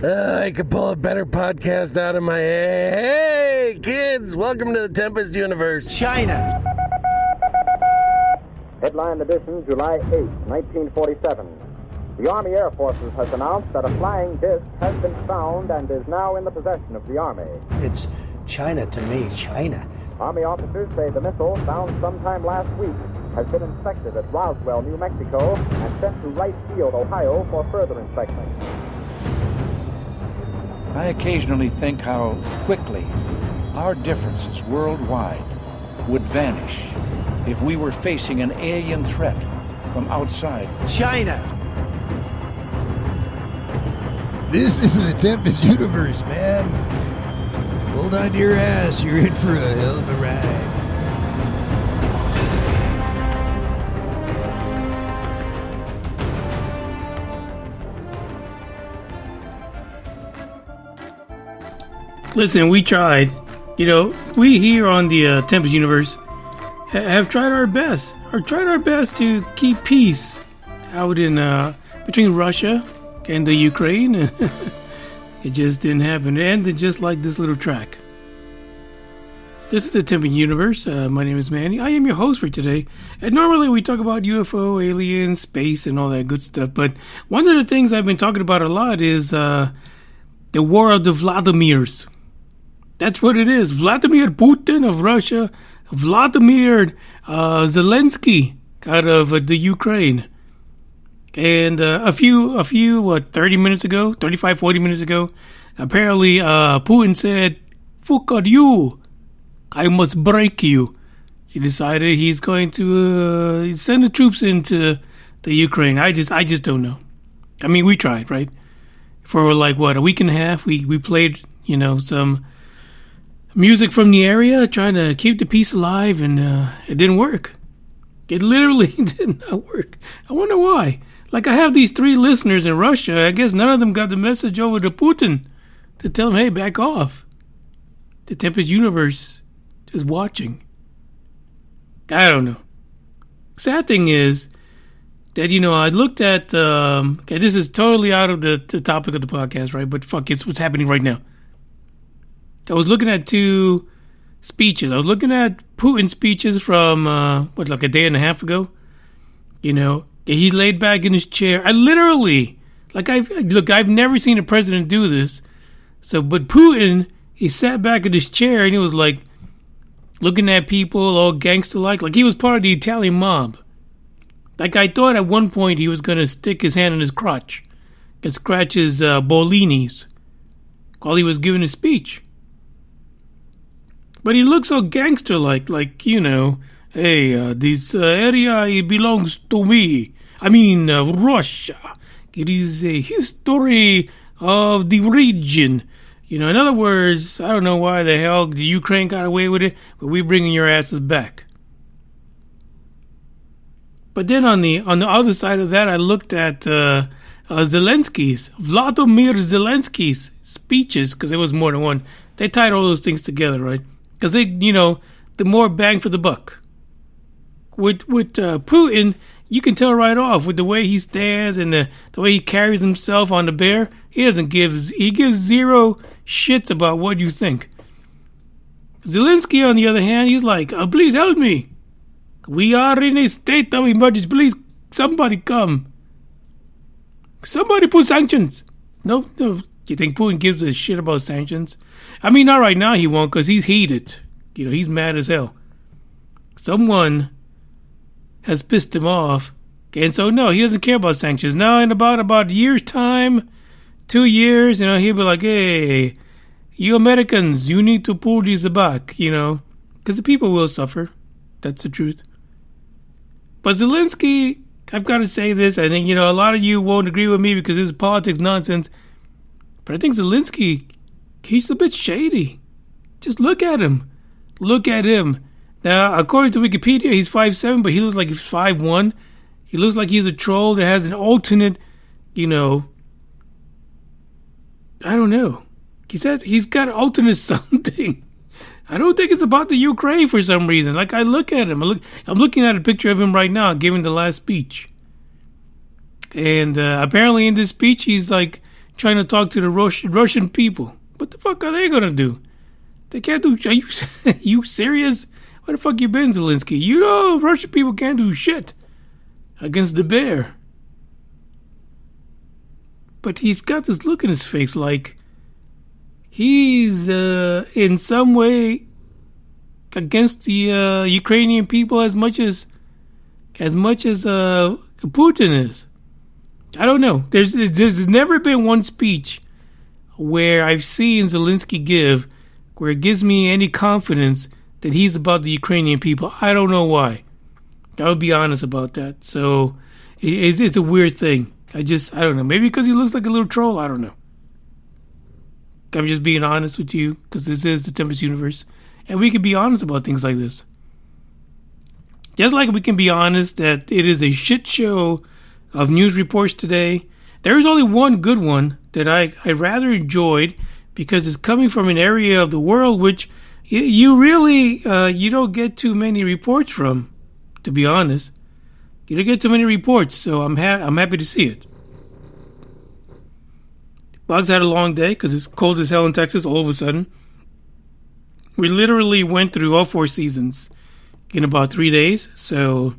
I could pull a better podcast out of my... Hey, kids, welcome to the Tempest Universe. China. Headline edition, July 8, 1947. The Army Air Forces has announced that a flying disc has been found and is now in the possession of the Army. It's China to me, China. Army officers say the missile, found sometime last week, has been inspected at Roswell, New Mexico, and sent to Wright Field, Ohio, for further inspection. I occasionally think how quickly our differences worldwide would vanish if we were facing an alien threat from outside. China. This is the Tempest Universe, man. Hold on to your ass. You're in for a hell of a ride. Listen, we tried. We here on the Tempest Universe have tried our best. To keep peace out in between Russia and the Ukraine. It just didn't happen. It ended just like this little track. This is the Tempest Universe. My name is Manny. I am your host for today. And normally we talk about UFO, aliens, space, and all that good stuff. But one of the things I've been talking about a lot is the war of the Vladimirs. That's what it is. Vladimir Putin of Russia, Vladimir Zelensky out of the Ukraine. And a few 35, 40 minutes ago, apparently Putin said, "Fuck you, I must break you." He decided he's going to send the troops into the Ukraine. I just don't know. I mean, we tried, right? For like, a week and a half, we played, some music from the area, trying to keep the peace alive, and it didn't work. It literally did not work. I wonder why. Like, I have these 3 listeners in Russia. I guess none of them got the message over to Putin to tell him, hey, back off. The Tempest Universe is watching. I don't know. Sad thing is that, I looked at... okay, this is totally out of the topic of the podcast, right? But fuck, it's what's happening right now. I was looking at 2 speeches. I was looking at Putin's speeches from, like a day and a half ago. He laid back in his chair. I literally, I've never seen a president do this. But Putin, he sat back in his chair and he was like, looking at people all gangster-like. Like he was part of the Italian mob. Like I thought at one point he was going to stick his hand in his crotch and scratch his Bollinis while he was giving his speech. But he looks so gangster-like, hey, this area it belongs to me. I mean, Russia. It is a history of the region. In other words, I don't know why the hell the Ukraine got away with it, but we're bringing your asses back. But then on the other side of that, I looked at Vladimir Zelensky's speeches, because there was more than one. They tied all those things together, right? Because the more bang for the buck. With Putin, you can tell right off with the way he stands and the way he carries himself on the bear. He gives zero shits about what you think. Zelensky, on the other hand, he's like, please help me. We are in a state of emergency. Please, somebody come. Somebody put sanctions. No. You think Putin gives a shit about sanctions? I mean, not right now he won't, because he's heated. He's mad as hell. Someone has pissed him off. And so, no, he doesn't care about sanctions. Now, in about a year's time, 2 years, he'll be like, hey, you Americans, you need to pull these back, because the people will suffer. That's the truth. But Zelensky, I've got to say this. I think, a lot of you won't agree with me because this is politics nonsense. But I think Zelensky, he's a bit shady. Just look at him. Now, according to Wikipedia, he's 5'7", but he looks like he's 5'1". He looks like he's a troll that has an alternate, I don't know. He says he's got alternate something. I don't think it's about the Ukraine for some reason. Like, I look at him. I'm looking at a picture of him right now giving the last speech. And apparently in this speech, he's like trying to talk to the Russian people. What the fuck are they gonna do? They can't do. Are you serious? Where the fuck you been, Zelensky? You know Russian people can't do shit against the bear. But he's got this look in his face like he's in some way against the Ukrainian people as much as Putin is. I don't know. There's never been one speech where I've seen Zelensky give where it gives me any confidence that he's about the Ukrainian people. I don't know why. I would be honest about that. So it's a weird thing. I don't know. Maybe because he looks like a little troll. I don't know. I'm just being honest with you because this is the Tempest Universe. And we can be honest about things like this. Just like we can be honest that it is a shit show of news reports today. There is only one good one that I rather enjoyed because it's coming from an area of the world which you really you don't get too many reports from, to be honest. You don't get too many reports, so I'm happy to see it. Bugs had a long day because it's cold as hell in Texas all of a sudden. We literally went through all 4 seasons in about 3 days. So,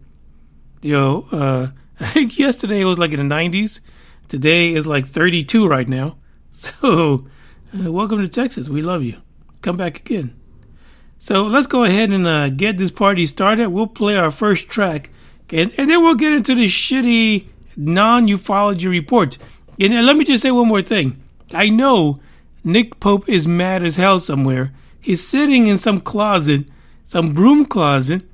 I think yesterday it was like in the 90s. Today is like 32 right now. So, welcome to Texas. We love you. Come back again. So, let's go ahead and get this party started. We'll play our first track. And then we'll get into the shitty non-ufology report. And let me just say one more thing. I know Nick Pope is mad as hell somewhere. He's sitting in some closet, some broom closet,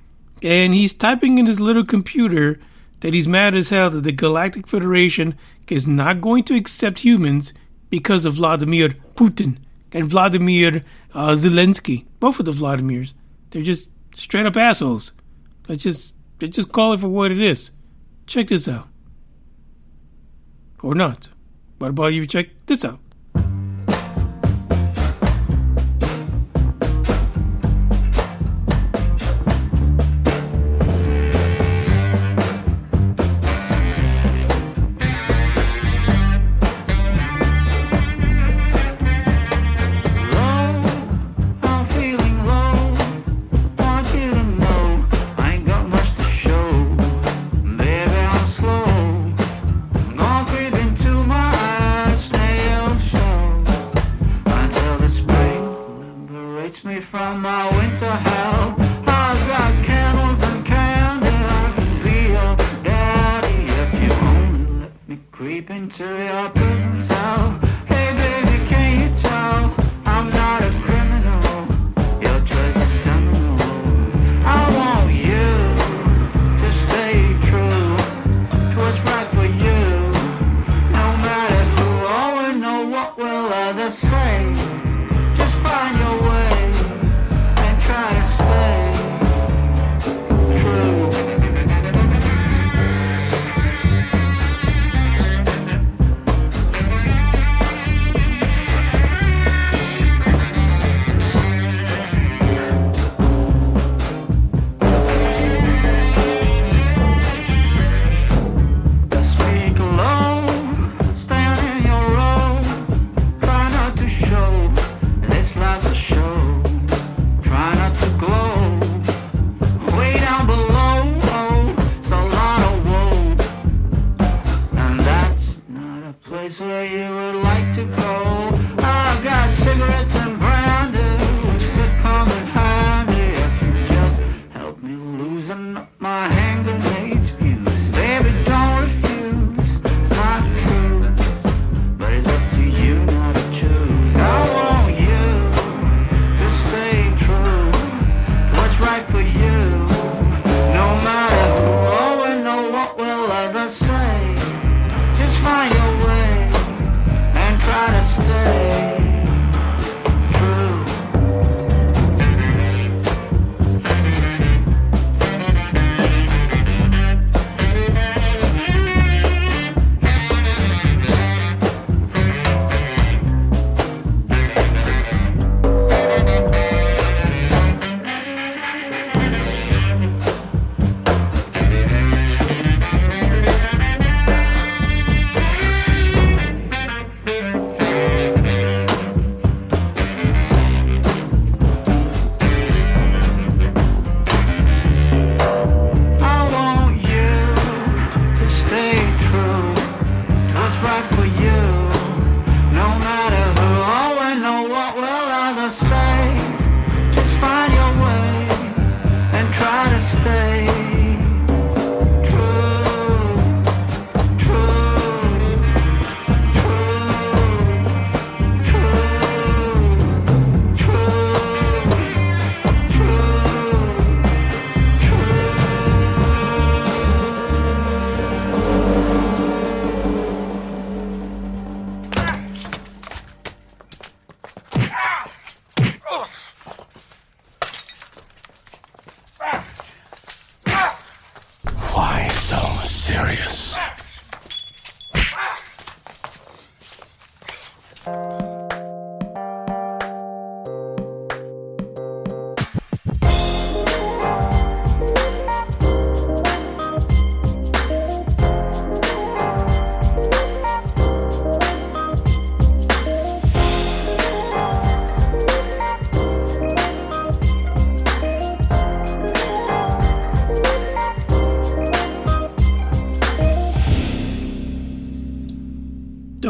and he's typing in his little computer that he's mad as hell that the Galactic Federation is not going to accept humans because of Vladimir Putin and Vladimir Zelensky. Both of the Vladimirs. They're just straight up assholes. Let's just call it for what it is. Check this out. Or not. What about you check this out?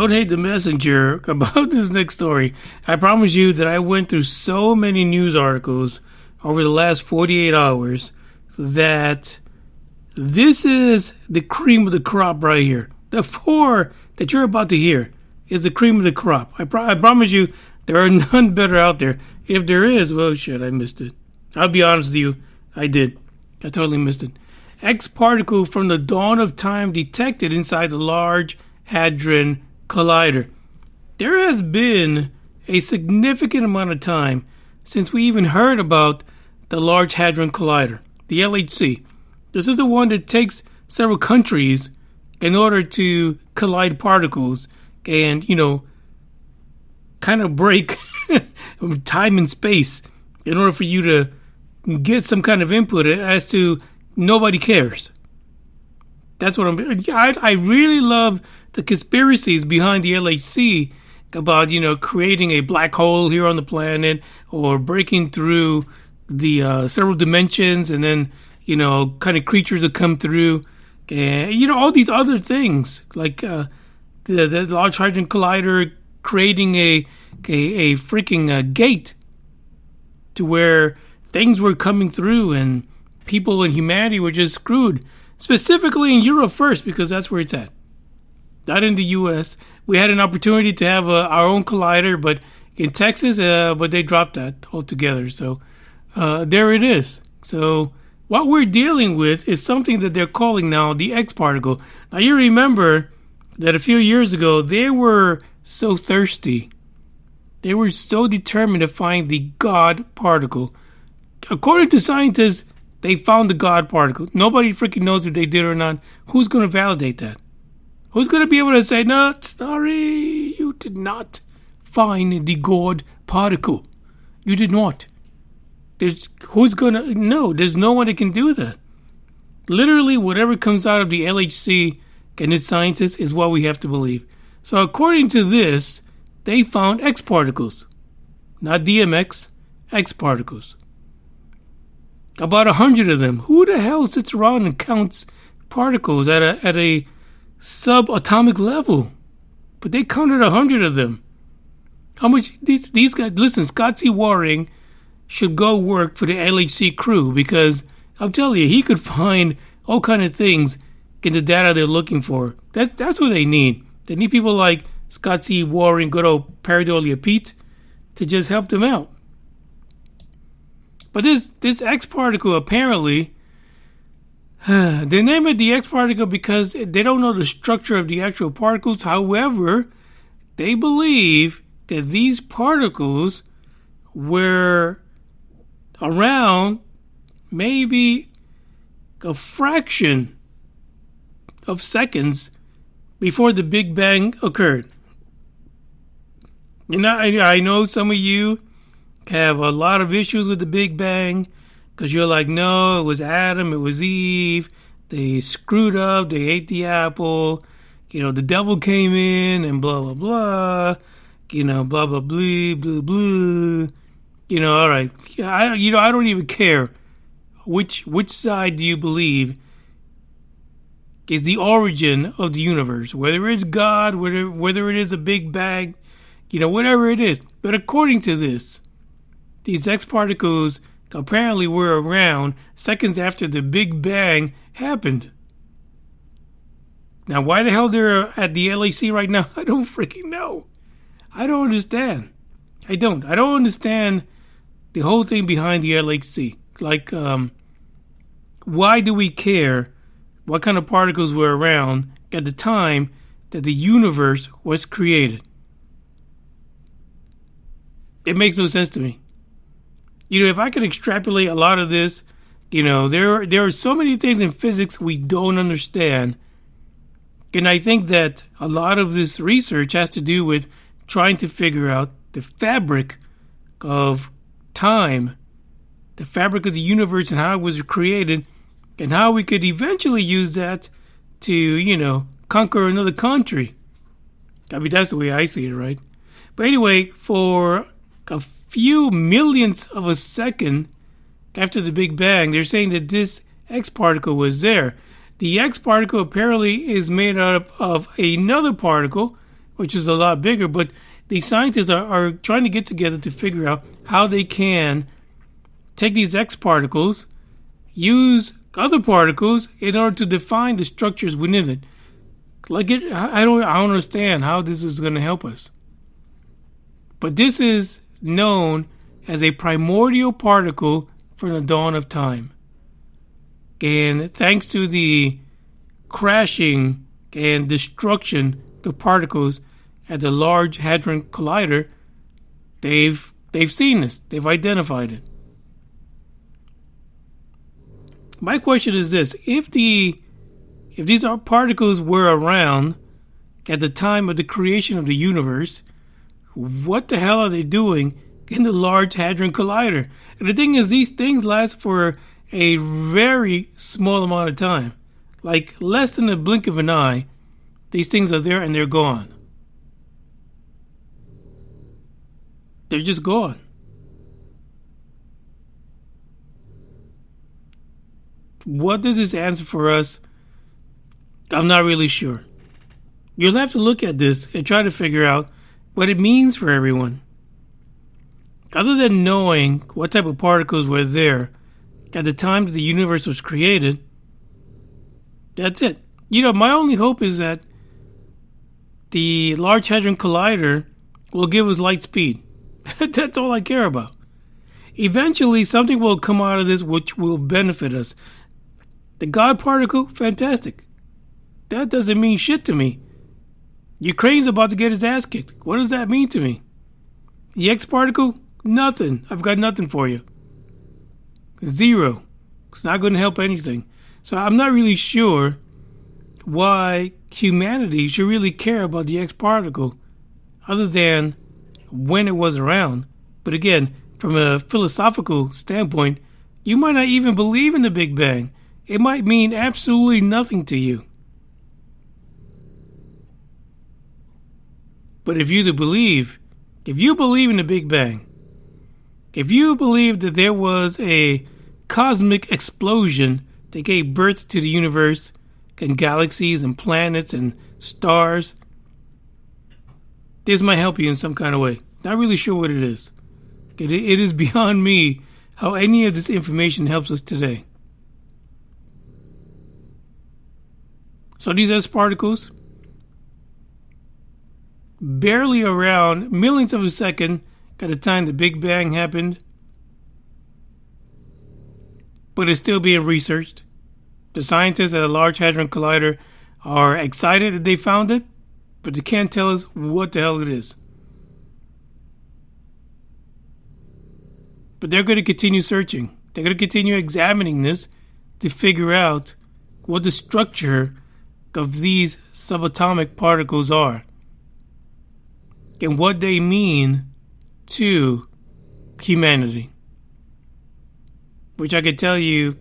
Don't hate the messenger about this next story. I promise you that I went through so many news articles over the last 48 hours that this is the cream of the crop right here. The 4 that you're about to hear is the cream of the crop. I promise you there are none better out there. If there is, well, shit, I missed it. I'll be honest with you. I did. I totally missed it. X particle from the dawn of time detected inside the Large Hadron Collider. There has been a significant amount of time since we even heard about the Large Hadron Collider, the LHC. This is the one that takes several countries in order to collide particles and, kind of break time and space in order for you to get some kind of input as to nobody cares. That's what I really love the conspiracies behind the LHC about, creating a black hole here on the planet or breaking through the several dimensions and then, kind of creatures that come through and, all these other things like the Large Hadron Collider creating a freaking gate to where things were coming through and people and humanity were just screwed. Specifically in Europe first, because that's where it's at. Not in the U.S. We had an opportunity to have our own collider, but in Texas, but they dropped that altogether. So there it is. So what we're dealing with is something that they're calling now the X particle. Now you remember that a few years ago, they were so thirsty. They were so determined to find the God particle. According to scientists, they found the God particle. Nobody freaking knows if they did or not. Who's going to validate that? Who's going to be able to say, no, sorry, you did not find the God particle. You did not. Who's going to? No, there's no one that can do that. Literally, whatever comes out of the LHC and its scientists is what we have to believe. So according to this, they found X particles. Not DMX, X particles. About 100 of them. Who the hell sits around and counts particles at a subatomic level? But they counted 100 of them. How much these guys? Listen, Scott C. Waring should go work for the LHC crew because I'm telling you, he could find all kind of things in the data they're looking for. That's what they need. They need people like Scott C. Waring, good old Paradolia Pete, to just help them out. But this X particle apparently, they name it the X particle because they don't know the structure of the actual particles. However, they believe that these particles were around maybe a fraction of seconds before the Big Bang occurred. I know some of you have a lot of issues with the Big Bang because you're like, no, it was Adam, it was Eve, they screwed up, they ate the apple, the devil came in and blah, blah, blah, blah, blah, blah, blah, blah. All right. I don't even care which side do you believe is the origin of the universe, whether it's God, whether it is a Big Bang, whatever it is. But according to this, these X particles apparently were around seconds after the Big Bang happened. Now, why the hell they're at the LHC right now, I don't freaking know. I don't understand. I don't understand the whole thing behind the LHC. Like, why do we care what kind of particles were around at the time that the universe was created? It makes no sense to me. If I could extrapolate a lot of this, there are so many things in physics we don't understand. And I think that a lot of this research has to do with trying to figure out the fabric of time, the fabric of the universe and how it was created, and how we could eventually use that to, conquer another country. I mean, that's the way I see it, right? But anyway, for a few millionths of a second after the Big Bang, they're saying that this X particle was there. The X particle apparently is made up of another particle, which is a lot bigger. But the scientists are trying to get together to figure out how they can take these X particles, use other particles in order to define the structures within it. I don't understand how this is going to help us. But this is known as a primordial particle from the dawn of time. And thanks to the crashing and destruction of particles at the Large Hadron Collider, they've seen this. They've identified it. My question is this: if these particles were around at the time of the creation of the universe, what the hell are they doing in the Large Hadron Collider? And the thing is, these things last for a very small amount of time. Like less than a blink of an eye, these things are there and they're gone. They're just gone. What does this answer for us? I'm not really sure. You'll have to look at this and try to figure out what it means for everyone. Other than knowing what type of particles were there at the time that the universe was created, that's it. My only hope is that the Large Hadron Collider will give us light speed. That's all I care about. Eventually, something will come out of this which will benefit us. The God particle, fantastic. That doesn't mean shit to me. Ukraine's about to get his ass kicked. What does that mean to me? The X particle, nothing. I've got nothing for you. Zero. It's not going to help anything. So I'm not really sure why humanity should really care about the X particle other than when it was around. But again, from a philosophical standpoint, you might not even believe in the Big Bang. It might mean absolutely nothing to you. But if you believe in the Big Bang, if you believe that there was a cosmic explosion that gave birth to the universe and galaxies and planets and stars, this might help you in some kind of way. Not really sure what it is. It is beyond me how any of this information helps us today. So these S particles, barely around millionths of a second at the time the Big Bang happened, but it's still being researched. The scientists at the Large Hadron Collider are excited that they found it, but they can't tell us what the hell it is. But they're going to continue searching. They're going to continue examining this to figure out what the structure of these subatomic particles are and what they mean to humanity. Which I could tell you,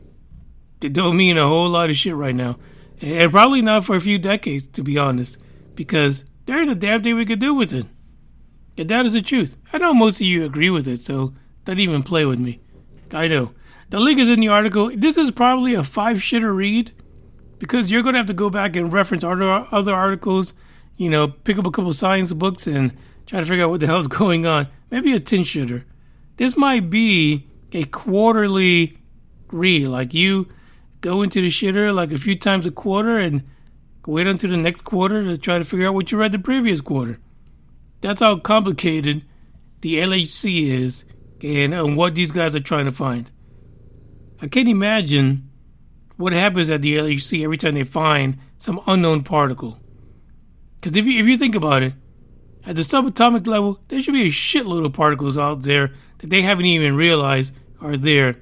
they don't mean a whole lot of shit right now. And probably not for a few decades, to be honest, because there ain't a damn thing we could do with it. And that is the truth. I know most of you agree with it, so don't even play with me. I know. The link is in the article. This is probably a 5-shitter read, because you're going to have to go back and reference other articles, pick up a couple science books and try to figure out what the hell's going on. Maybe a 10-shitter. This might be a quarterly read. Like you go into the shitter like a few times a quarter and wait until the next quarter to try to figure out what you read the previous quarter. That's how complicated the LHC is and what these guys are trying to find. I can't imagine what happens at the LHC every time they find some unknown particle. Because if you think about it, at the subatomic level, there should be a shitload of particles out there that they haven't even realized are there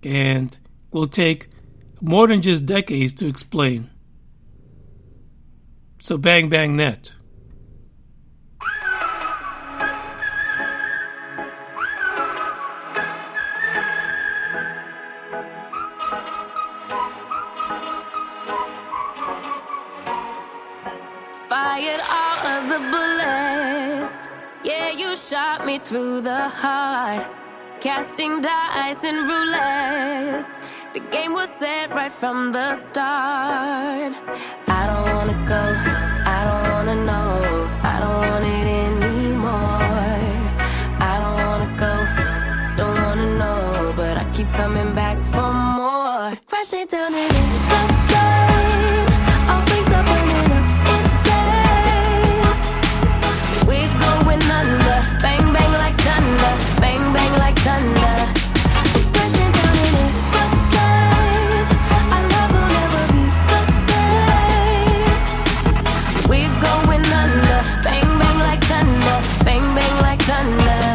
and will take more than just decades to explain. So bang bang net. Fired all of the bullets. Yeah, you shot me through the heart. Casting dice and roulette. The game was set right from the start. I don't wanna go, I don't wanna know, I don't want it anymore. I don't wanna go, don't wanna know, but I keep coming back for more. Crashing down in the plane, all things are burning up in flames. We're going under, bang bang like thunder, bang bang like thunder. We're crashing down in the plane, our love will never be the same. We're going under, bang bang like thunder, bang bang like thunder.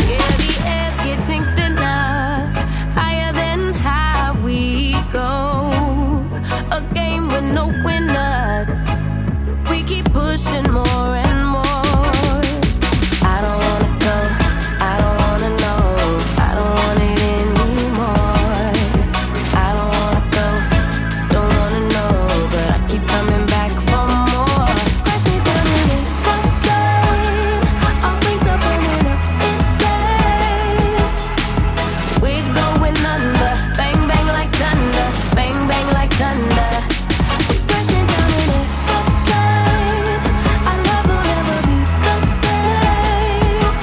Yeah, the air's getting thinner, higher than high we go. A game with no winners, we keep pushing more and more. I don't wanna go, I don't wanna know, I don't want it anymore. I don't wanna go, don't wanna know, but I keep coming back for more. Crashing down in the plane, all things are burning up in flames. We're going under, bang bang like thunder, bang bang like thunder. We're crashing down in the plane, our love will never be the same.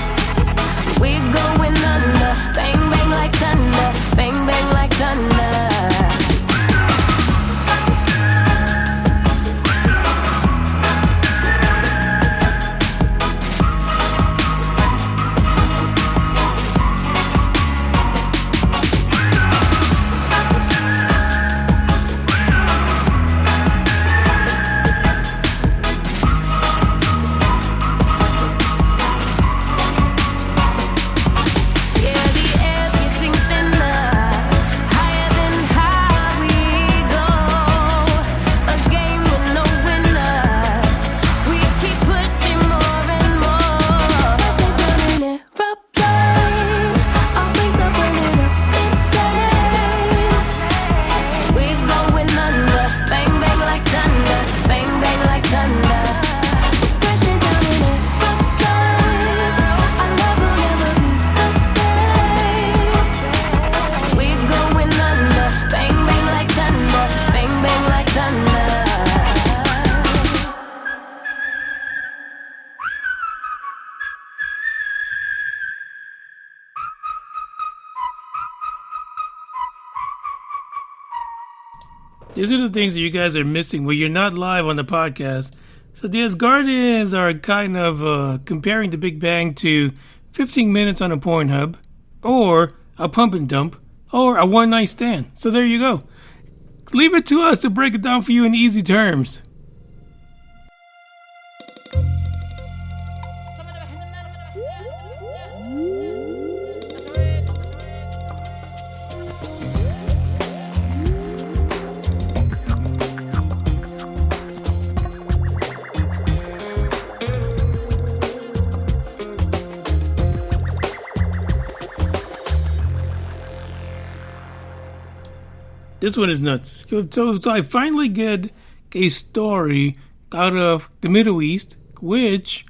We're going under, bang bang like thunder, bang bang like thunder. Yeah, the air's getting thinner, higher than high we go. A game with no winners, we keep pushing more and more. Crashing down in an aeroplane, all things are burning up in flames. We're going under, bang bang like thunder, bang bang like thunder. We're crashing down in an aeroplane, our love will never be the same. We're going under, bang bang like thunder, bang bang like thunder. These are the things that you guys are missing where you're not live on the podcast. So the Asgardians are kind of comparing the Big Bang to 15 minutes on a Pornhub, or a pump and dump, or a one-night stand. So there you go. Leave it to us to break it down for you in easy terms. This one is nuts. So I finally get a story out of the Middle East, which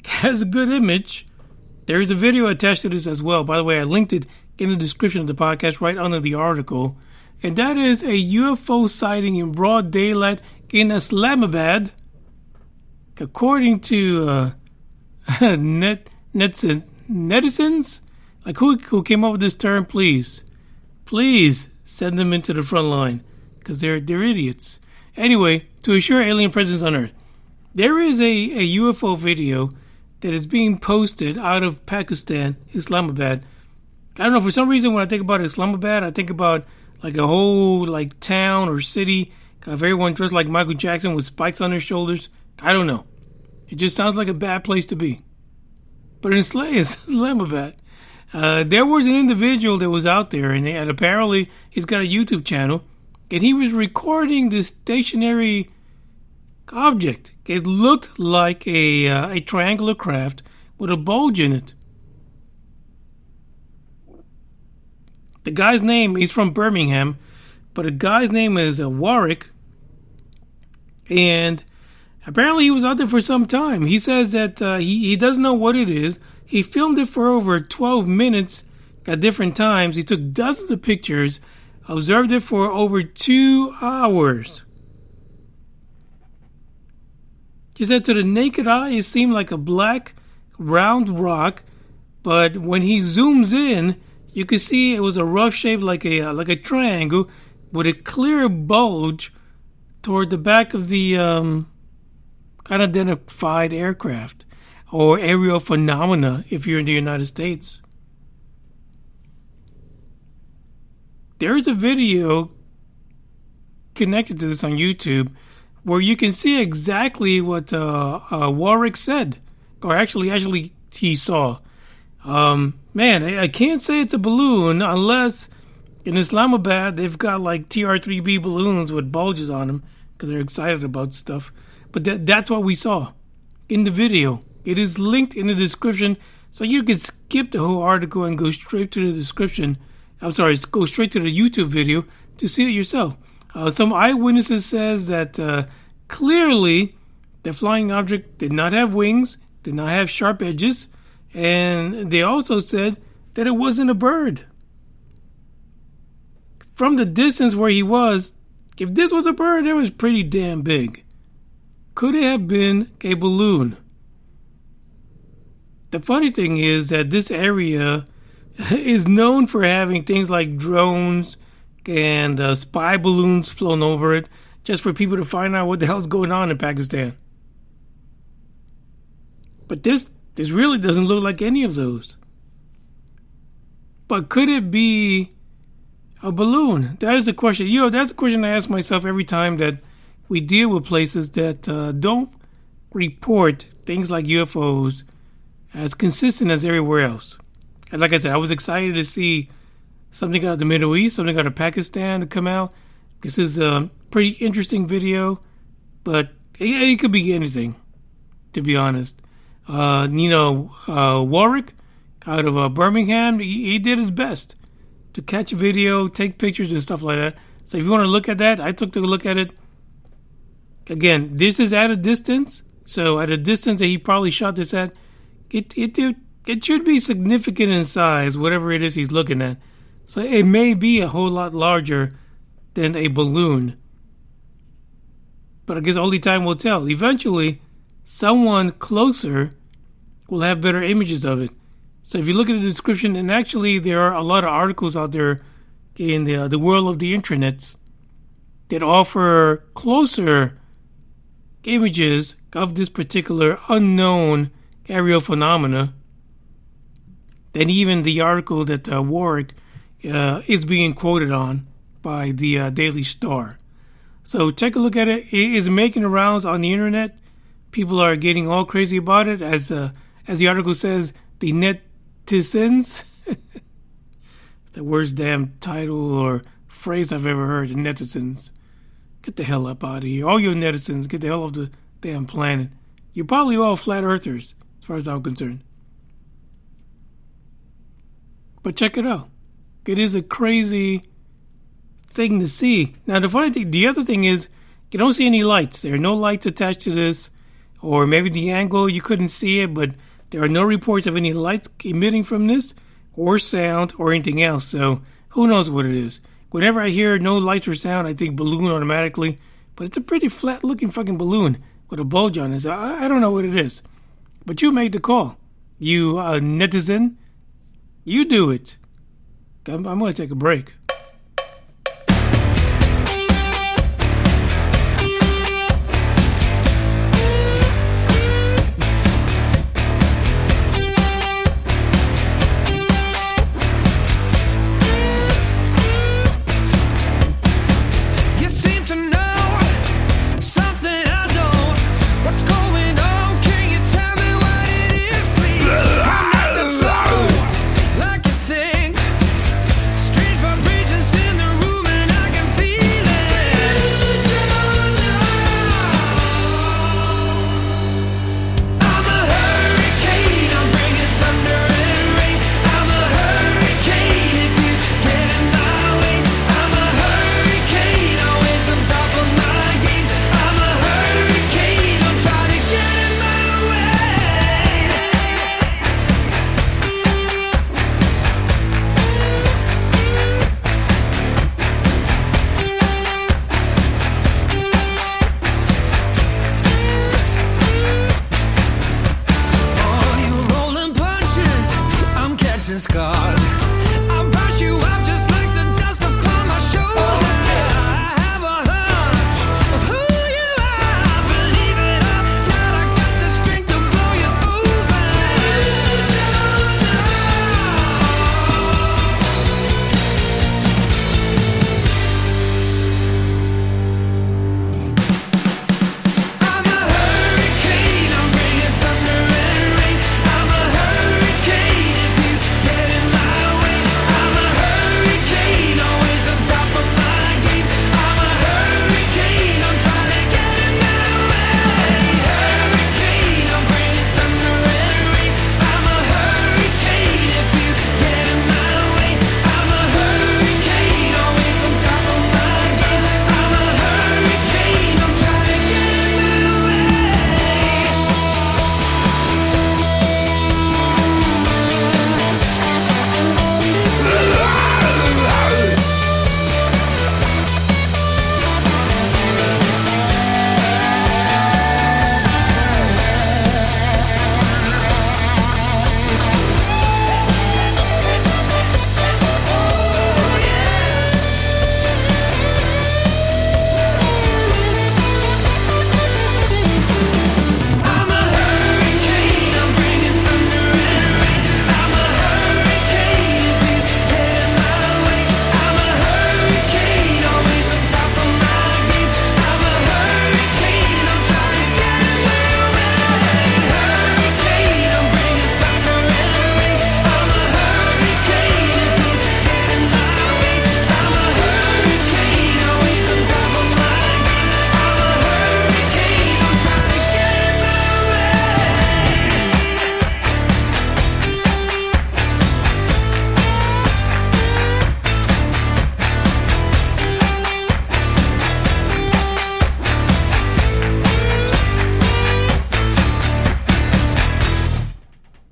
has a good image. There is a video attached to this as well. By the way, I linked it in the description of the podcast right under the article. And that is a UFO sighting in broad daylight in Islamabad. According to netizens, like who came up with this term, please send them into the front line, because they're idiots. Anyway, to assure alien presence on Earth, there is a UFO video that is being posted out of Pakistan, Islamabad. I don't know, for some reason when I think about Islamabad, I think about like a whole like town or city of everyone dressed like Michael Jackson with spikes on their shoulders. I don't know. It just sounds like a bad place to be. But in Islamabad, there was an individual that was out there, and apparently he's got a YouTube channel, and he was recording this stationary object. It looked like a triangular craft with a bulge in it. The guy's name, he's from Birmingham, but the guy's name is Warwick, and apparently he was out there for some time. He says that he doesn't know what it is. He filmed it for over 12 minutes at different times. He took dozens of pictures, observed it for over 2 hours. He said to the naked eye, it seemed like a black, round rock, but when he zooms in, you could see it was a rough shape like a triangle with a clear bulge toward the back of the unidentified aircraft, or aerial phenomena if you're in the United States. There is a video connected to this on YouTube where you can see exactly what Warwick said, or actually he saw. Man, I can't say it's a balloon unless in Islamabad they've got like TR-3B balloons with bulges on them because they're excited about stuff. But that's what we saw in the video. It is linked in the description, so you can skip the whole article and go straight to the description. Go straight to the YouTube video to see it yourself. Some eyewitnesses says that clearly the flying object did not have wings, did not have sharp edges, and they also said that it wasn't a bird. From the distance where he was, if this was a bird, it was pretty damn big. Could it have been a balloon? The funny thing is that this area is known for having things like drones and spy balloons flown over it just for people to find out what the hell's going on in Pakistan. But this really doesn't look like any of those. But could it be a balloon? That is a question. That's a question I ask myself every time that we deal with places that don't report things like UFOs as consistent as everywhere else. And like I said, I was excited to see something out of the Middle East, something out of Pakistan to come out. This is a pretty interesting video, but it could be anything, to be honest. Warwick out of Birmingham, he did his best to catch a video, take pictures and stuff like that. So if you want to look at that, I took a look at it. Again, this is at a distance. So at a distance that he probably shot this at, it should be significant in size, whatever it is he's looking at. So it may be a whole lot larger than a balloon. But I guess only time will tell. Eventually, someone closer will have better images of it. So if you look at the description, and actually there are a lot of articles out there in the world of the intranets that offer closer images of this particular unknown aerial phenomena than even the article that Warwick is being quoted on by the Daily Star. So take a look at it. It is making the rounds on the internet. People are getting all crazy about it. As the article says, the netizens. It's the worst damn title or phrase I've ever heard. The netizens. Get the hell up out of here. All you netizens, get the hell off the damn planet. You're probably all flat earthers, as far as I'm concerned. But check it out. It is a crazy thing to see. Now, the other thing is, you don't see any lights. There are no lights attached to this. Or maybe the angle, you couldn't see it, but there are no reports of any lights emitting from this, or sound, or anything else. So, who knows what it is. Whenever I hear no lights or sound, I think balloon automatically. But it's a pretty flat-looking fucking balloon with a bulge on it. So I don't know what it is. But you made the call. You netizen, you do it. I'm going to take a break. Like you think, strange vibration.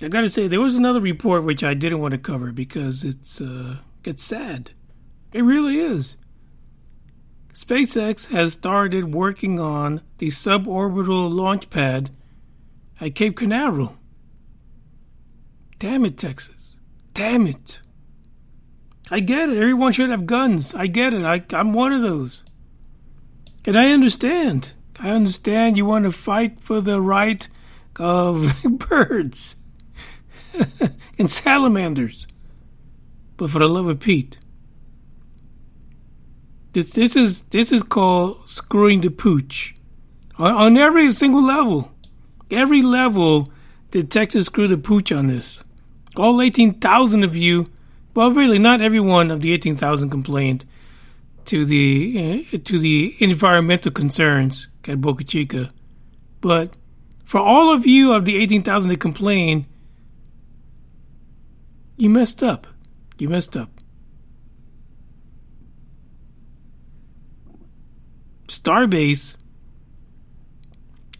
I gotta say, there was another report which I didn't want to cover because it's sad. It really is. SpaceX has started working on the Sub-Orbital launch pad at Cape Canaveral. Damn it, Texas. Damn it. I get it. Everyone should have guns. I get it. I'm one of those. And I understand. I understand you want to fight for the right of birds and salamanders. But for the love of Pete, this is called screwing the pooch. On every single level. Every level did Texas screw the pooch on this. All 18,000 of you, well, really, not every one of the 18,000 complained to the environmental concerns at Boca Chica. But for all of you of the 18,000 that complained, you messed up. You messed up. Starbase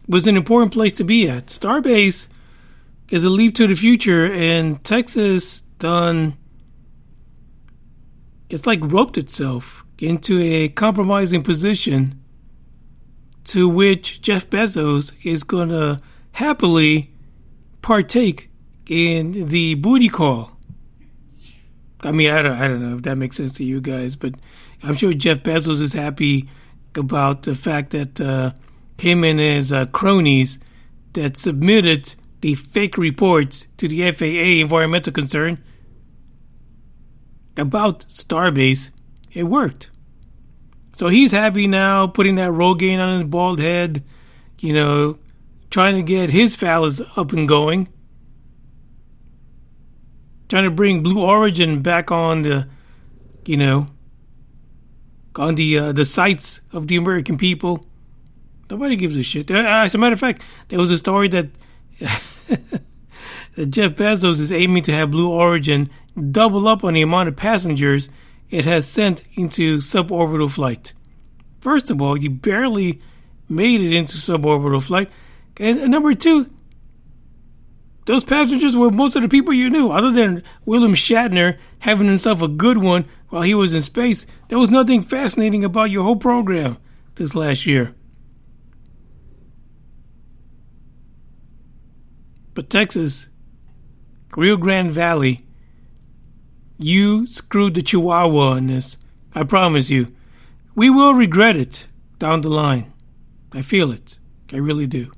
was an important place to be at. Starbase is a leap to the future, and Texas it's like roped itself into a compromising position to which Jeff Bezos is going to happily partake in the booty call. I mean, I don't know if that makes sense to you guys, but I'm sure Jeff Bezos is happy about the fact that him and his cronies that submitted the fake reports to the FAA environmental concern about Starbase, it worked. So he's happy now, putting that Rogaine on his bald head, trying to get his phallus up and going, trying to bring Blue Origin back on the, on the sights of the American people. Nobody gives a shit. As a matter of fact, there was a story that that Jeff Bezos is aiming to have Blue Origin double up on the amount of passengers it has sent into suborbital flight. First of all, you barely made it into suborbital flight. And number two, those passengers were most of the people you knew. Other than William Shatner having himself a good one while he was in space, there was nothing fascinating about your whole program this last year. But Texas, Rio Grande Valley, you screwed the Chihuahua on this. I promise you. We will regret it down the line. I feel it. I really do.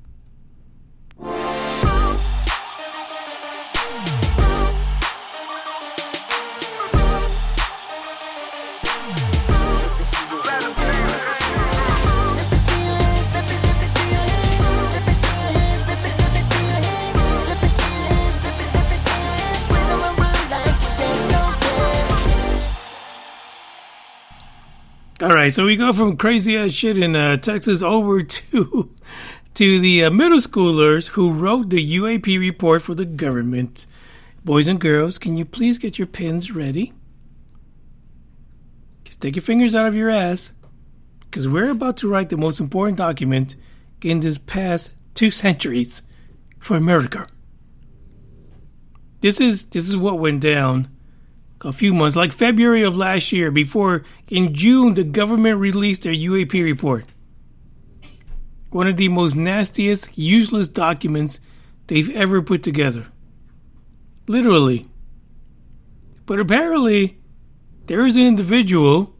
All right, so we go from crazy ass shit in Texas over to the middle schoolers who wrote the UAP report for the government. Boys and girls, can you please get your pens ready? Just take your fingers out of your ass, because we're about to write the most important document in this past 2 centuries for America. This is what went down a few months, like February of last year, before in June the government released their UAP report. One of the most nastiest, useless documents they've ever put together. Literally. But apparently, there is an individual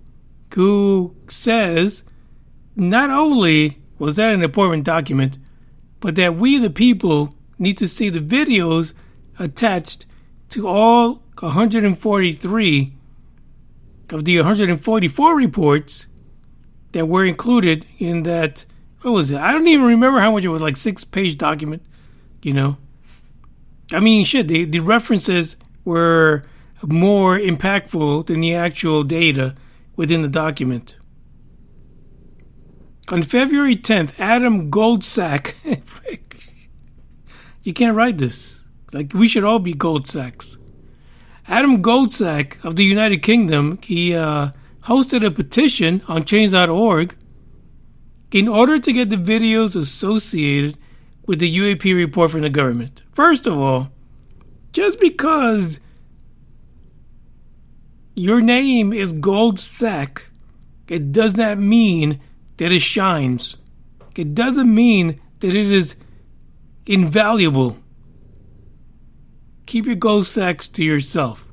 who says not only was that an important document, but that we the people need to see the videos attached to all 143 of the 144 reports that were included in that, what was it? I don't even remember how much it was, like 6-page document, I mean, shit, the references were more impactful than the actual data within the document. On February 10th, Adam Goldsack, you can't write this. Like, we should all be Goldsacks. Adam Goldsack of the United Kingdom, he hosted a petition on change.org in order to get the videos associated with the UAP report from the government. First of all, just because your name is Gold Sack, it does not mean that it shines. It doesn't mean that it is invaluable. Keep your gold sacks to yourself.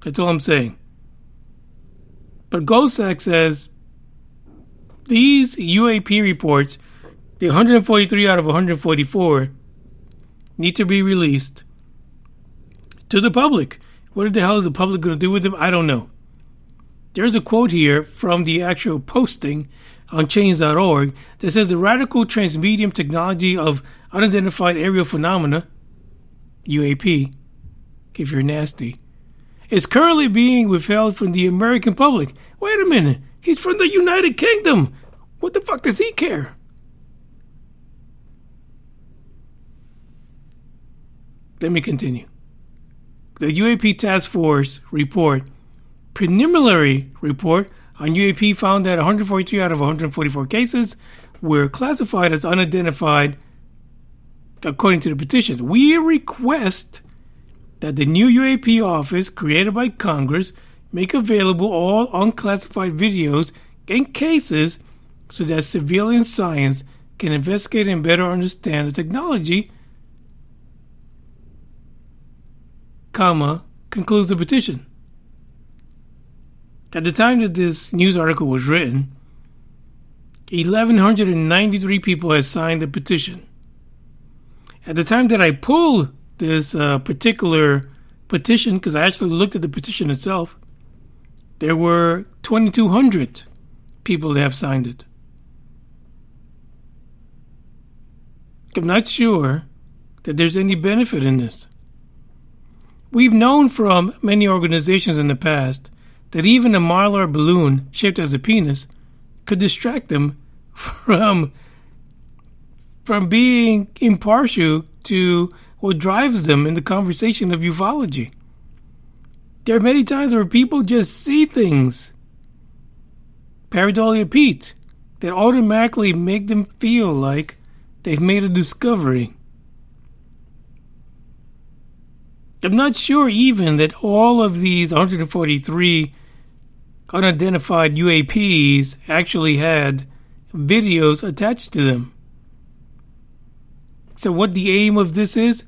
That's all I'm saying. But Gold Sack says these UAP reports, the 143 out of 144, need to be released to the public. What the hell is the public going to do with them? I don't know. There's a quote here from the actual posting on change.org that says the radical transmedium technology of unidentified aerial phenomena, UAP, if you're nasty, is currently being withheld from the American public. Wait a minute. He's from the United Kingdom. What the fuck does he care? Let me continue. The UAP Task Force report, preliminary report on UAP, found that 143 out of 144 cases were classified as unidentified according to the petition. We request that the new UAP office created by Congress make available all unclassified videos and cases so that civilian science can investigate and better understand the technology, concludes the petition. At the time that this news article was written, 1,193 people had signed the petition. At the time that I pulled this particular petition, because I actually looked at the petition itself, there were 2,200 people that have signed it. I'm not sure that there's any benefit in this. We've known from many organizations in the past that even a Mylar balloon shaped as a penis could distract them from being impartial to what drives them in the conversation of ufology. There are many times where people just see things, pareidolia Pete, that automatically make them feel like they've made a discovery. I'm not sure even that all of these 143 unidentified UAPs actually had videos attached to them. So what the aim of this is,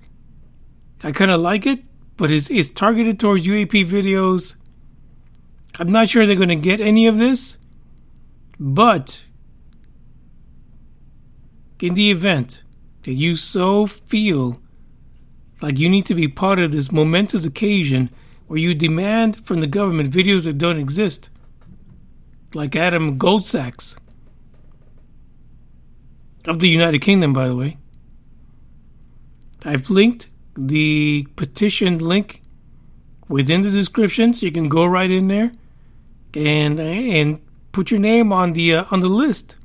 I kind of like it, but it's targeted towards UAP videos. I'm not sure they're going to get any of this, but in the event that you so feel like you need to be part of this momentous occasion where you demand from the government videos that don't exist, like Adam Goldsacks of the United Kingdom, by the way. I've linked the petition link within the description, so you can go right in there and put your name on the list.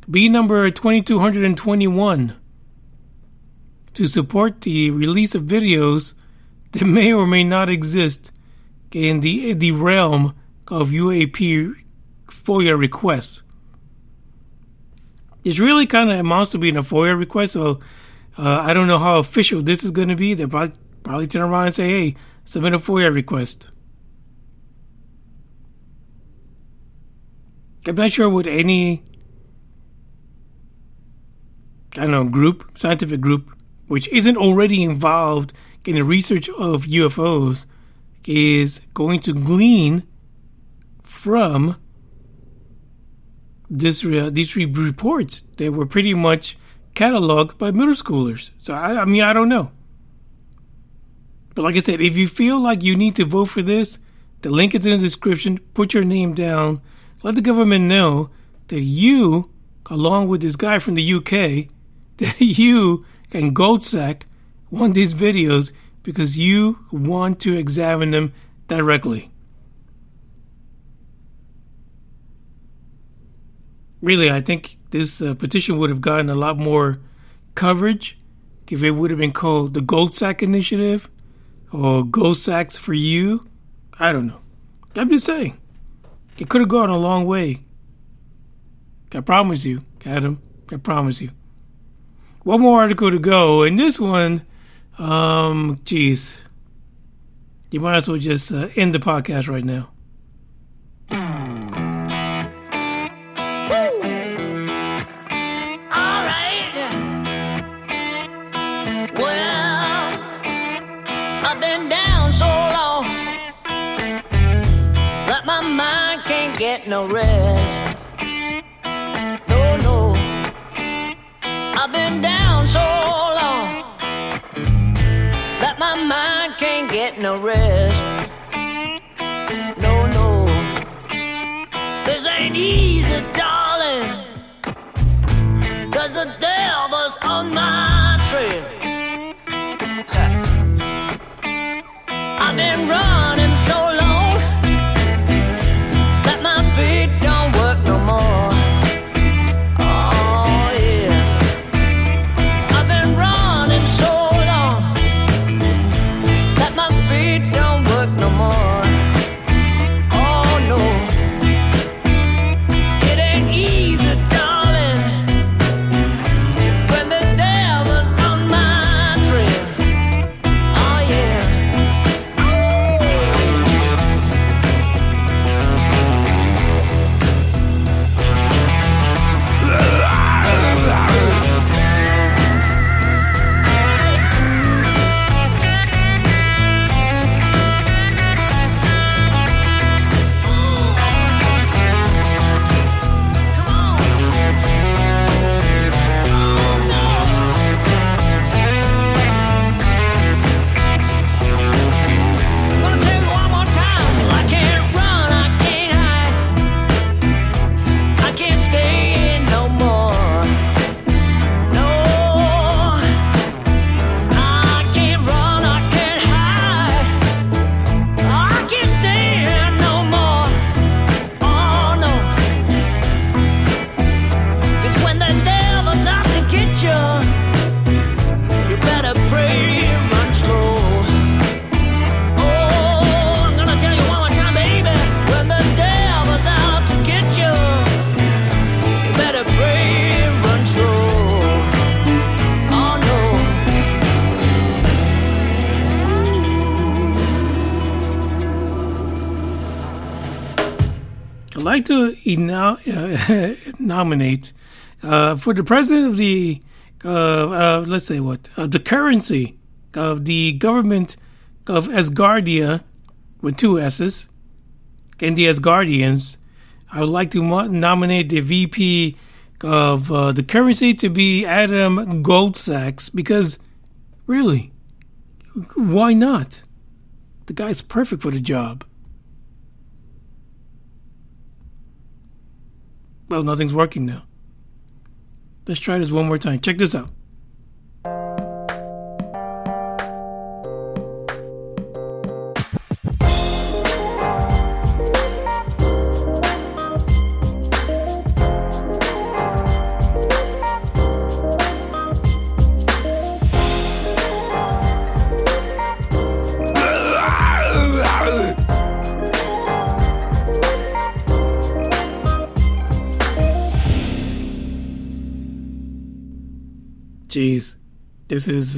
Be number 2221 to support the release of videos that may or may not exist in the realm of UAP FOIA requests. It's really kind of amounts to being a FOIA request, so I don't know how official this is going to be. They'll probably turn around and say, hey, submit a FOIA request. I'm not sure what any, group, scientific group, which isn't already involved in the research of UFOs, is going to glean from these reports that were pretty much cataloged by middle schoolers. So, I don't know. But like I said, if you feel like you need to vote for this, the link is in the description. Put your name down. Let the government know that you, along with this guy from the UK, that you and Goldsack want these videos because you want to examine them directly. Really, I think this petition would have gotten a lot more coverage if it would have been called the Goldsack Initiative or Goldsacks for You. I don't know. I'm just saying. It could have gone a long way. I promise you, Adam. I promise you. One more article to go, and this one Geez. You might as well just end the podcast right now. All right. Well, I've been down so long that my mind can't get no rest. No, no. I've been down so long that my mind can't get no rest. No, no. This ain't easy, darling, 'cause the devil's on my trail. I've been running so long that my feet don't work no more. Oh yeah, I've been running so long that my feet don't work no more. Oh no, it ain't easy, darling, when the devil's on my trail. Oh yeah. I'd like to nominate for the president of the, let's say what, the currency of the government of Asgardia with two S's, and the Asgardians. I would like to nominate the VP of the currency to be Adam Goldsacks, because really, why not? The guy's perfect for the job. Well, nothing's working now. Let's try this one more time. Check this out. Jeez, this is.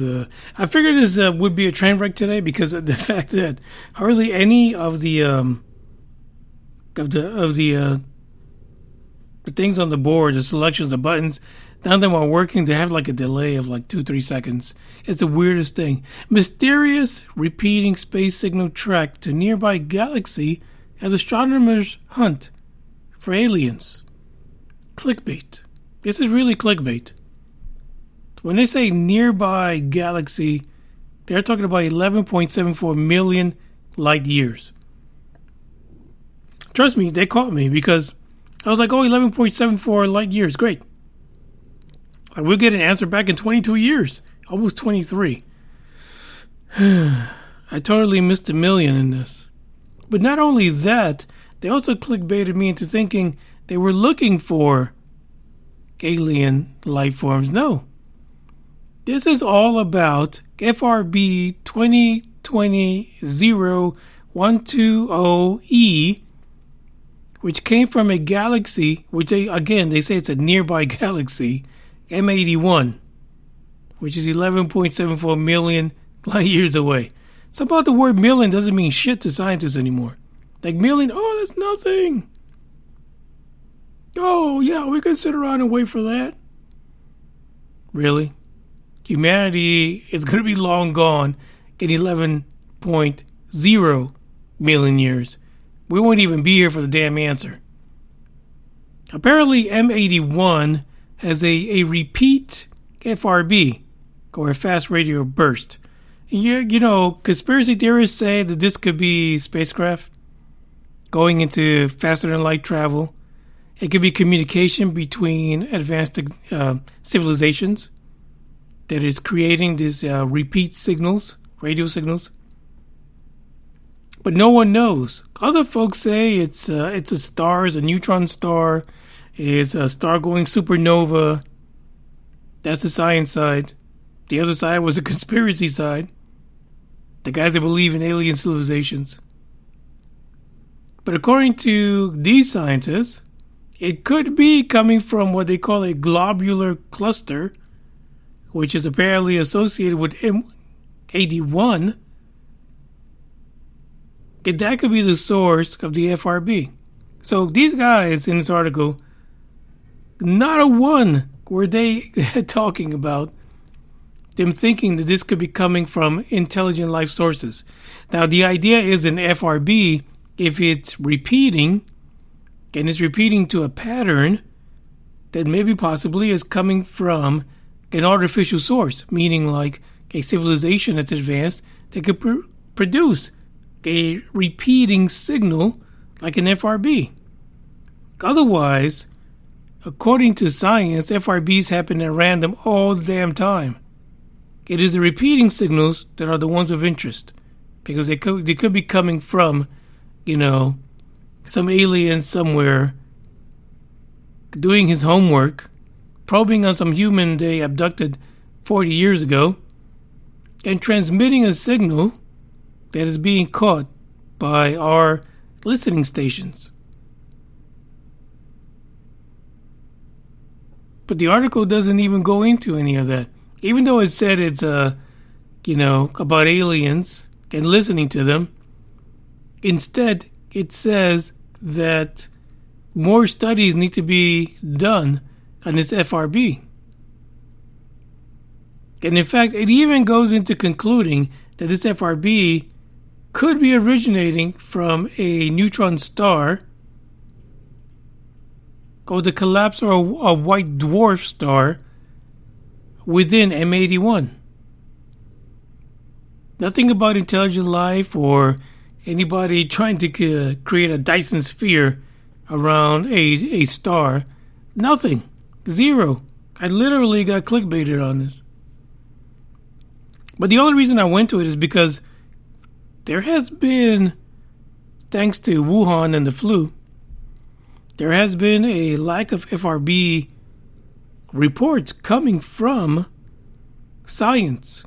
I figured this would be a train wreck today because of the fact that hardly any of the things on the board, the selections, the buttons, none of them are working. They have like a delay of like 2-3 seconds. It's the weirdest thing. Mysterious repeating space signal track to nearby galaxy as astronomers hunt for aliens. Clickbait. This is really clickbait. When they say nearby galaxy, they're talking about 11.74 million light years. Trust me, they caught me because I was like, oh, 11.74 light years, great. I will get an answer back in 22 years, almost 23. I totally missed a million in this. But not only that, they also clickbaited me into thinking they were looking for alien life forms. No. This is all about FRB 2020-0120E, which came from a galaxy, which they say it's a nearby galaxy, M81, which is 11.74 million light years away. Somehow the word million doesn't mean shit to scientists anymore. Like million, oh, that's nothing. Oh, yeah, we can sit around and wait for that. Really? Humanity is going to be long gone in 11.0 million years. We won't even be here for the damn answer. Apparently, M81 has a repeat FRB, or a fast radio burst. You know, conspiracy theorists say that this could be spacecraft going into faster than light travel. It could be communication between advanced civilizations that is creating these repeat signals, radio signals. But no one knows. Other folks say it's a star, it's a neutron star, it's a star going supernova. That's the science side. The other side was the conspiracy side. The guys that believe in alien civilizations. But according to these scientists, it could be coming from what they call a globular cluster, which is apparently associated with M81. That could be the source of the FRB. So these guys in this article, not a one were they talking about them thinking that this could be coming from intelligent life sources. Now, the idea is an FRB, if it's repeating, and it's repeating to a pattern that maybe possibly is coming from an artificial source, meaning like a civilization that's advanced that could produce a repeating signal like an FRB. Otherwise, according to science, FRBs happen at random all the damn time. It is the repeating signals that are the ones of interest, because they could be coming from, you know, some alien somewhere doing his homework, probing on some human they abducted 40 years ago, and transmitting a signal that is being caught by our listening stations. But the article doesn't even go into any of that. Even though it said it's, about aliens and listening to them, instead it says that more studies need to be done on this FRB. And in fact, it even goes into concluding that this FRB could be originating from a neutron star called the collapse or a white dwarf star within M81. Nothing about intelligent life or anybody trying to create a Dyson sphere around a star. Nothing. Zero. I literally got clickbaited on this. But the only reason I went to it is because there has been, thanks to Wuhan and the flu, there has been a lack of FRB reports coming from science.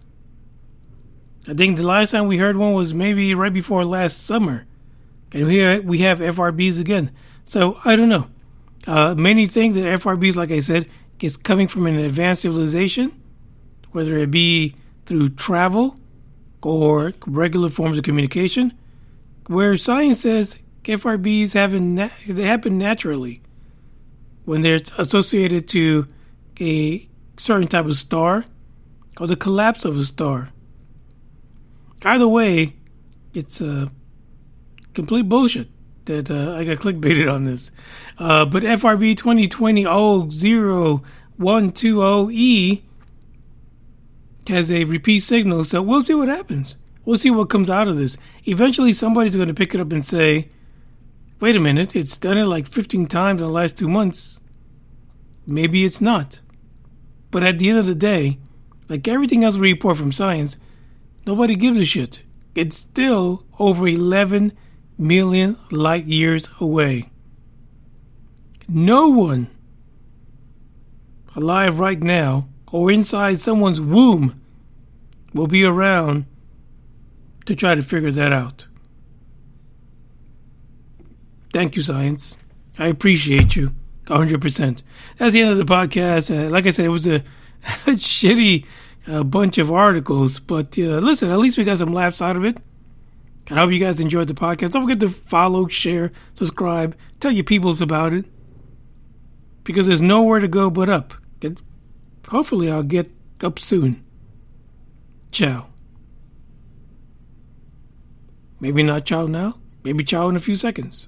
I think the last time we heard one was maybe right before last summer. And we have FRBs again. So, I don't know. Many think that FRBs, like I said, is coming from an advanced civilization, whether it be through travel or regular forms of communication, where science says FRBs they happen naturally when they're associated to a certain type of star or the collapse of a star. Either way, it's complete bullshit that I got clickbaited on this. But FRB 2020-00120E has a repeat signal, so we'll see what happens. We'll see what comes out of this. Eventually, somebody's going to pick it up and say, wait a minute, it's done it like 15 times in the last 2 months. Maybe it's not. But at the end of the day, like everything else we report from science, nobody gives a shit. It's still over 11 million light years away. No one alive right now or inside someone's womb will be around to try to figure that out. Thank you, science. I appreciate you 100%. That's the end of the podcast. Like I said, it was a shitty a bunch of articles. But listen, at least we got some laughs out of it. I hope you guys enjoyed the podcast. Don't forget to follow, share, subscribe, tell your peoples about it. Because there's nowhere to go but up. Hopefully I'll get up soon. Ciao. Maybe not ciao now. Maybe ciao in a few seconds.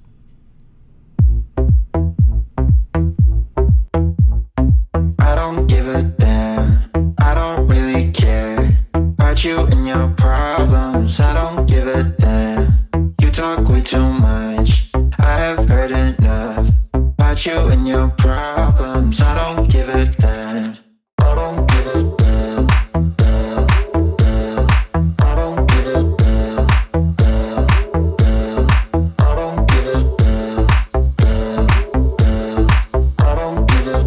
I don't give a damn. I don't really care about you and your problems. I don't give a damn. You talk way too much. I have heard enough about you and your problems. I don't give a damn. I don't give a damn. I don't give a damn. I don't give a damn. I don't give a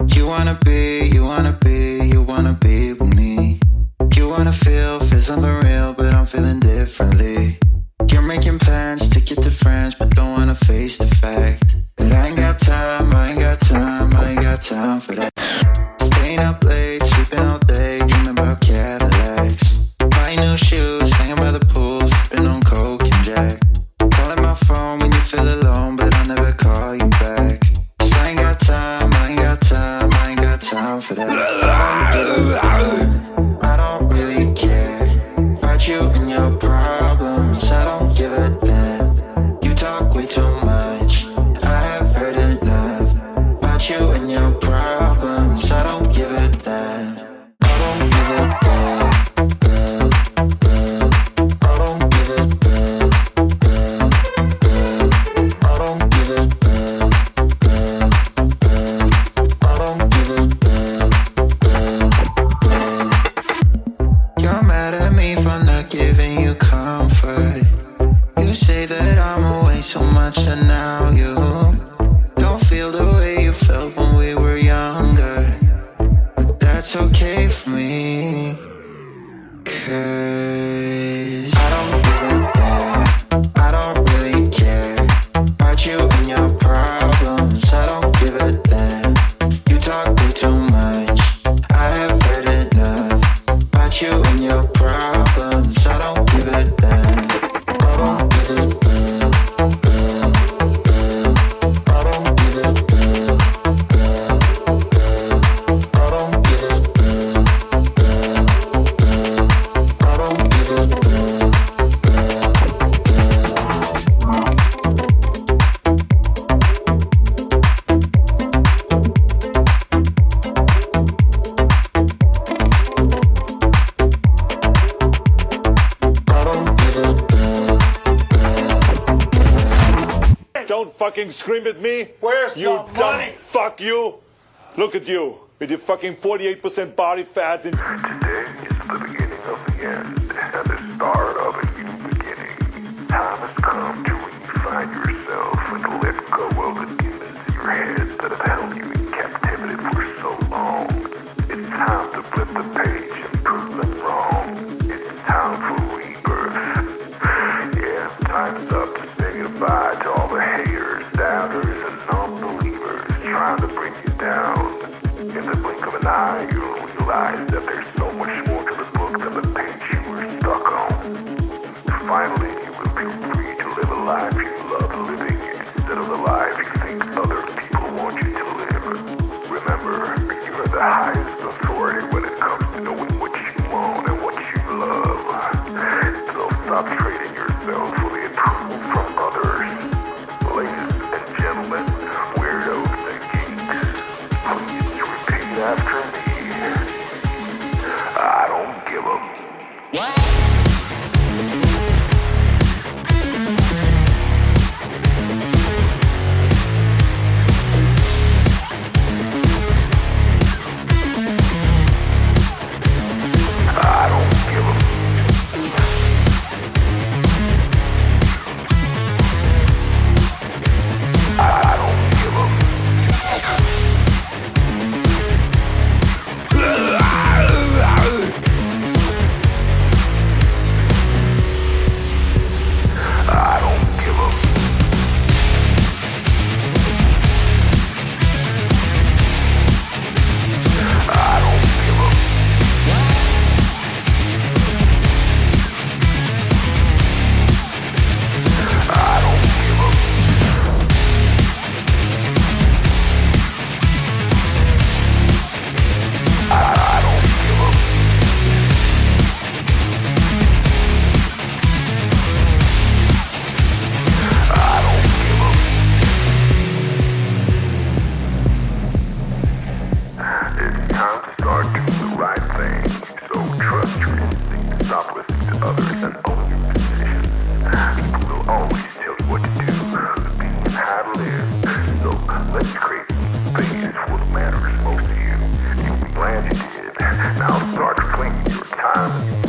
damn. You wanna be with me. You wanna feel, feels unreal, but I'm feeling differently. You're making plans to get to France, but don't wanna face the fact that I ain't got time, I ain't got time, I ain't got time for that. Staying up late, sleeping all day, dreaming about Cadillacs. Buying new shoes, hanging by the pool, sipping on Coke and Jack. Calling my phone when you feel alone, but I'll never call you back. 'Cause I ain't got time, I ain't got time, I ain't got time for that. I don't really care about you and your problems. I don't give a damn. You talk way too much. I have heard enough about you and your problems. I don't give a damn. I don't give a damn. I don't give a damn. I don't give a damn. I don't give a damn. You're mad at me for not giving you comfort. You say that I'm away so much and now you don't feel the way you felt when we were younger. But that's okay for me, 'cause I don't give a damn. I don't really care about you and your problems. I don't give a damn. You talk way too much. I have heard enough about you and your problems. I don't give a damn. I don't give a damn. I don't give a damn. I don't give a damn. I don't give a damn. Don't fucking scream at me. Where's you the money? Fuck you. Look at you with your fucking 48% body fat and Today is the beginning of the end and the start of a new beginning. Time has come to refine yourself and let go of the demons in your head that have held you in captivity for so long. It's time to flip the page and prove them wrong. It's time for rebirth. Yeah, time's up to say goodbye to all the haters, doubters, and non-believers trying to bring you down. In the blink of an eye, you'll realize that there's so much more to the book than the page you were stuck on. Finally, you will feel free to live a life you love living instead of the life you think other people want you to live. Remember, you are the highest authority when it comes to knowing what you want and what you love. So stop trading yourself for the approval from others. Ladies and gentlemen, weirdos and geeks, please repeat after me. I don't give a... I don't give a... I don't give a... between your time and